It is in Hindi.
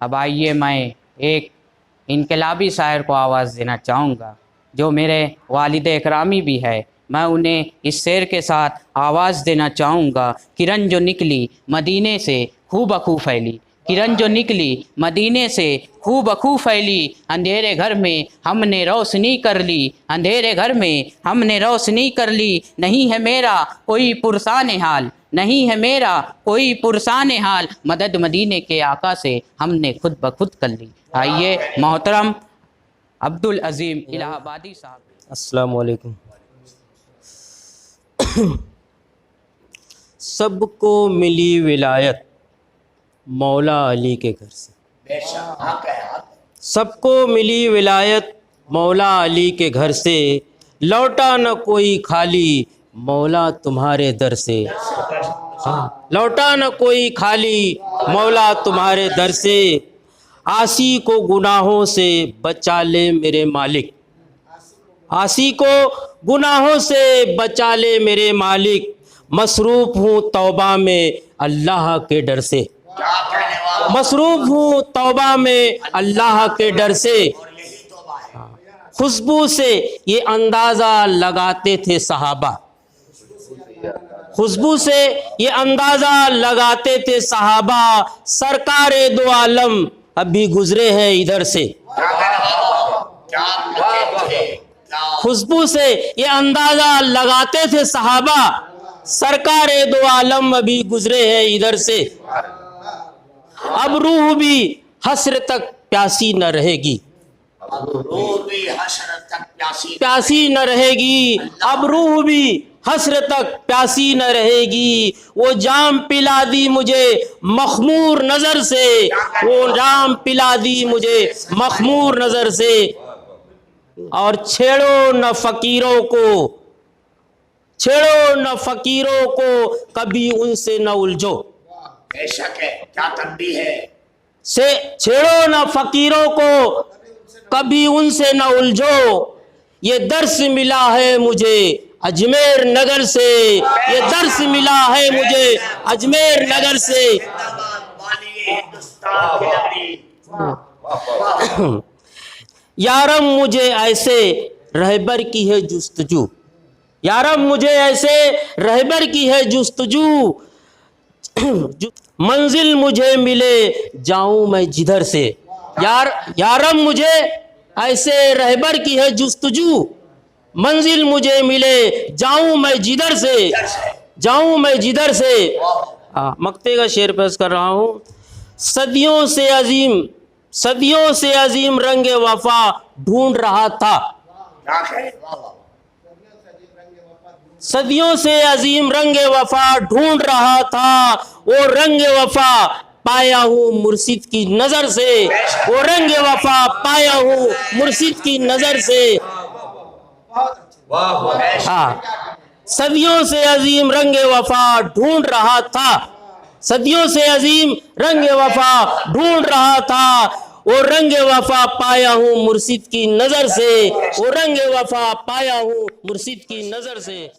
अब आइए मैं एक इनकलाबी शायर को आवाज़ देना चाहूँगा जो मेरे वालिद इकरामी भी है। मैं उन्हें इस शेर के साथ आवाज़ देना चाहूँगा। किरण जो निकली मदीने से खूब बखू फैली, किरण जो निकली मदीने से खूब बखू फैली, अंधेरे घर में हमने रोशनी कर ली, अंधेरे घर में हमने रोशनी कर ली। नहीं है मेरा कोई पुरसान हाल, नहीं है मेरा कोई पुरसान हाल, मदद मदीने के आका से हमने खुद ब खुद कर ली। आइए मोहतरम अब्दुल अजीम इलाहाबादी साहब। अस्सलाम वालेकुम। सबको मिली विलायत मौला अली के घर से, सबको मिली विलायत मौला अली के घर से, लौटा न कोई खाली मौला तुम्हारे दर से। हाँ, लौटा न कोई खाली मौला तुम्हारे दर से, आसी को गुनाहों से बचा ले मेरे मालिक, आसी को गुनाहों से बचा ले मेरे मालिक, मसरूफ़ हूँ तौबा में अल्लाह के डर से, मसरूफ़ हूँ तौबा में अल्लाह के डर से। खुशबू से ये अंदाज़ा लगाते थे सहाबा, खुशबू से ये अंदाज़ा लगाते थे सहाबा, सरकारे दो आलम अभी गुजरे हैं इधर से। खुशबू से ये अंदाज़ा लगाते थे सहाबा, सरकारे दो आलम अभी गुजरे हैं इधर से। अब रूह भी हस्र तक प्यासी न रहेगी, प्यासी न रहेगी, अब रूह भी हस्र तक प्यासी न रहेगी। वो जाम पिला दी मुझे मखमूर नजर से, वो जाम पिला दी मुझे मखमूर नजर से। और छेड़ो न फकीरों को, छेड़ो न फकीरों को कभी उनसे न उलझो। बेशक है, क्या तंबीह है। से छेड़ो न फकीरों को कभी उनसे न उलझो, ये दर्स मिला है मुझे अजमेर नगर से, ये दर्स मिला है मुझे अजमेर नगर से। यारम मुझे ऐसे रहबर की है जुस्तजू, यारम मुझे ऐसे रहबर की है जुस्तजू, मंजिल मुझे मिले जाऊं मैं जिधर से। यारम मुझे ऐसे रहबर की है जुस्तजू, मंजिल मुझे मिले जाऊं मैं जिधर से, जाऊं मैं जिधर से। मक्ते का शेर पेश कर रहा हूँ। सदियों से अजीम, सदियों से अजीम रंगे वफा ढूंढ रहा था, सदियों से अजीम रंगे वफा ढूंढ रहा था, वो रंगे वफा पाया हूँ मुर्शिद की नजर से, वो रंगे वफा पाया हूँ मुर्शिद की नजर से। हाँ, सदियों से अजीम रंगे वफा ढूंढ रहा था, सदियों से अजीम रंगे वफा ढूंढ रहा था, वो रंगे वफा पाया हूँ मुर्शिद की नजर से, वो रंगे वफा पाया हूँ मुर्शिद की नजर से।